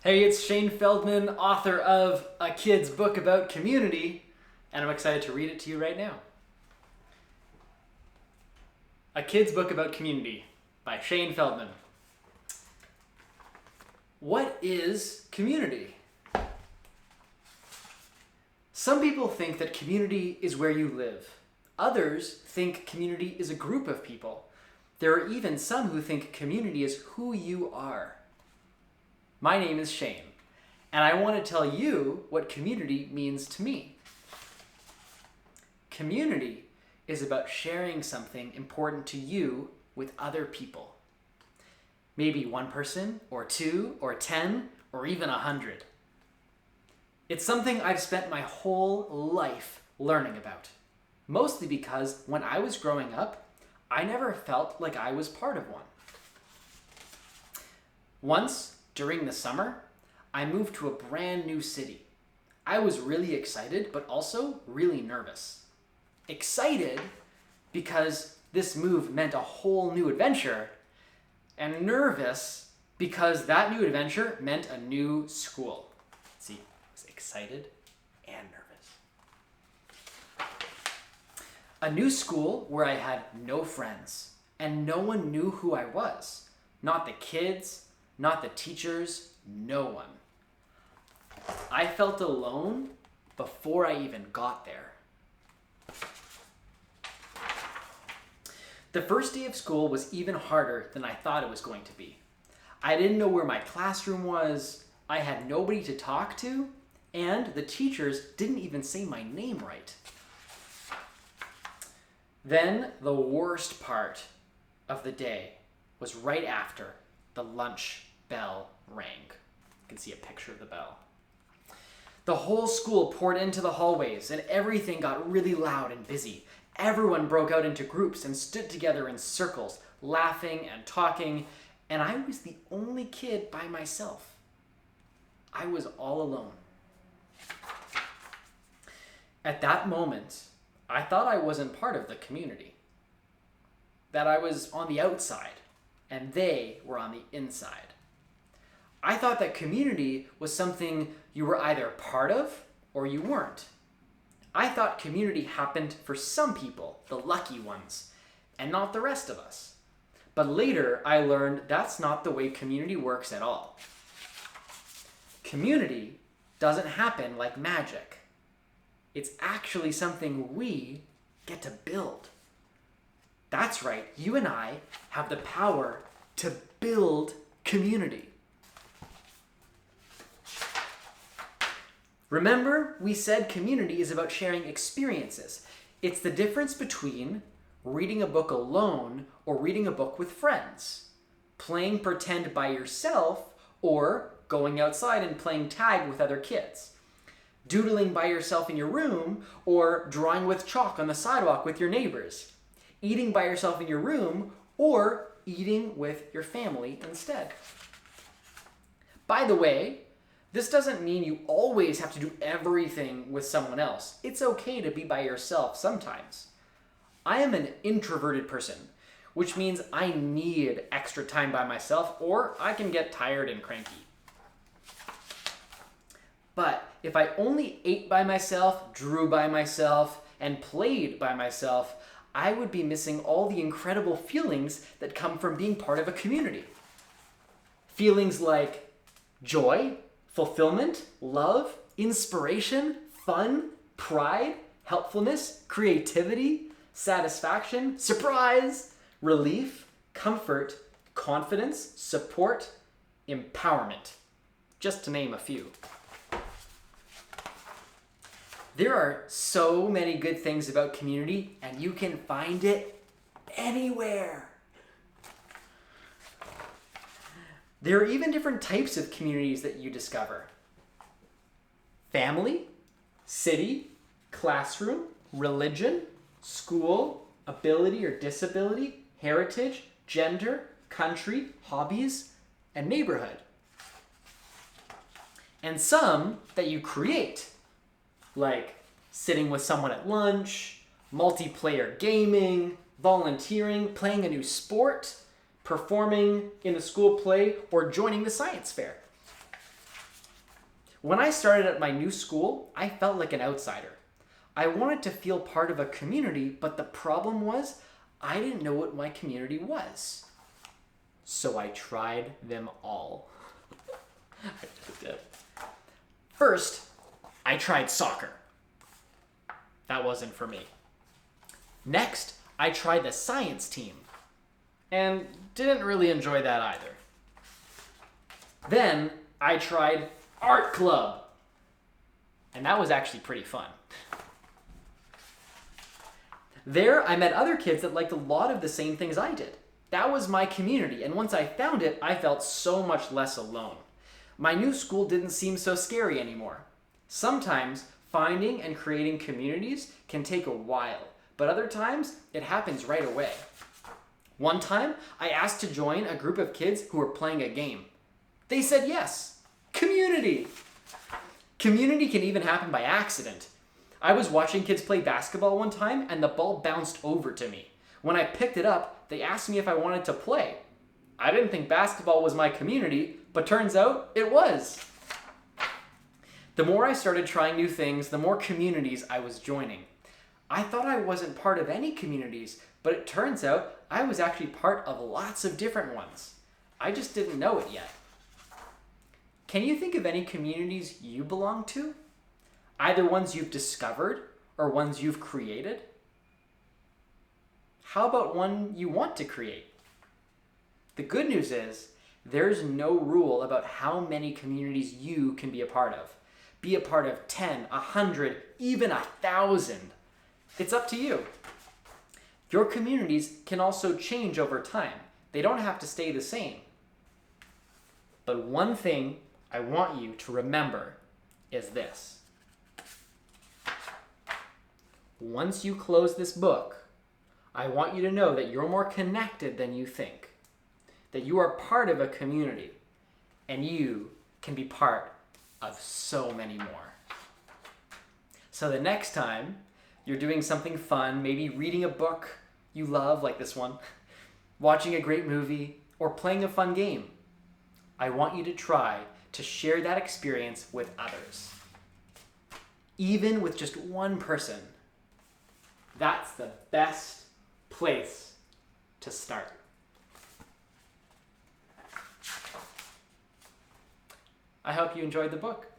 Hey, it's Shane Feldman, author of A Kid's Book About Community, and I'm excited to read it to you right now. A Kid's Book About Community by Shane Feldman. What is community? Some people think that community is where you live. Others think community is a group of people. There are even some who think community is who you are. My name is Shane, and I want to tell you what community means to me. Community is about sharing something important to you with other people. Maybe one person, or two, or 10, or even 100. It's something I've spent my whole life learning about. Mostly because when I was growing up, I never felt like I was part of one. Once, during the summer, I moved to a brand new city. I was really excited, but also really nervous. Excited because this move meant a whole new adventure, and nervous because that new adventure meant a new school. See, I was excited and nervous. A new school where I had no friends, and no one knew who I was. Not the kids, not the teachers, no one. I felt alone before I even got there. The first day of school was even harder than I thought it was going to be. I didn't know where my classroom was, I had nobody to talk to, and the teachers didn't even say my name right. Then the worst part of the day was right after the lunch bell rang. You can see a picture of the bell. The whole school poured into the hallways and everything got really loud and busy. Everyone broke out into groups and stood together in circles, laughing and talking, and I was the only kid by myself. I was all alone. At that moment, I thought I wasn't part of the community, that I was on the outside and they were on the inside. I thought that community was something you were either part of or you weren't. I thought community happened for some people, the lucky ones, and not the rest of us. But later I learned that's not the way community works at all. Community doesn't happen like magic. It's actually something we get to build. That's right, you and I have the power to build community. Remember, we said community is about sharing experiences. It's the difference between reading a book alone or reading a book with friends, playing pretend by yourself or going outside and playing tag with other kids, doodling by yourself in your room or drawing with chalk on the sidewalk with your neighbors, eating by yourself in your room or eating with your family instead. By the way, this doesn't mean you always have to do everything with someone else. It's okay to be by yourself sometimes. I am an introverted person, which means I need extra time by myself or I can get tired and cranky. But if I only ate by myself, drew by myself, and played by myself, I would be missing all the incredible feelings that come from being part of a community. Feelings like joy, fulfillment, love, inspiration, fun, pride, helpfulness, creativity, satisfaction, surprise, relief, comfort, confidence, support, empowerment, just to name a few. There are so many good things about community, and you can find it anywhere. There are even different types of communities that you discover. Family, city, classroom, religion, school, ability or disability, heritage, gender, country, hobbies, and neighborhood. And some that you create, like sitting with someone at lunch, multiplayer gaming, volunteering, playing a new sport, performing in the school play, or joining the science fair. When I started at my new school, I felt like an outsider. I wanted to feel part of a community, but the problem was I didn't know what my community was. So I tried them all. I just did. First, I tried soccer. That wasn't for me. Next, I tried the science team and didn't really enjoy that either. Then I tried art club, and that was actually pretty fun. There, I met other kids that liked a lot of the same things I did. That was my community, and once I found it, I felt so much less alone. My new school didn't seem so scary anymore. Sometimes, finding and creating communities can take a while, but other times, it happens right away. One time, I asked to join a group of kids who were playing a game. They said yes. Community! Community can even happen by accident. I was watching kids play basketball one time and the ball bounced over to me. When I picked it up, they asked me if I wanted to play. I didn't think basketball was my community, but turns out it was. The more I started trying new things, the more communities I was joining. I thought I wasn't part of any communities, but it turns out I was actually part of lots of different ones. I just didn't know it yet. Can you think of any communities you belong to? Either ones you've discovered or ones you've created? How about one you want to create? The good news is there's no rule about how many communities you can be a part of. Be a part of 10, 100, even 1,000. It's up to you. Your communities can also change over time. They don't have to stay the same. But one thing I want you to remember is this. Once you close this book, I want you to know that you're more connected than you think, that you are part of a community, and you can be part of so many more. So the next time you're doing something fun, maybe reading a book you love, like this one, watching a great movie, or playing a fun game, I want you to try to share that experience with others. Even with just one person. That's the best place to start. I hope you enjoyed the book.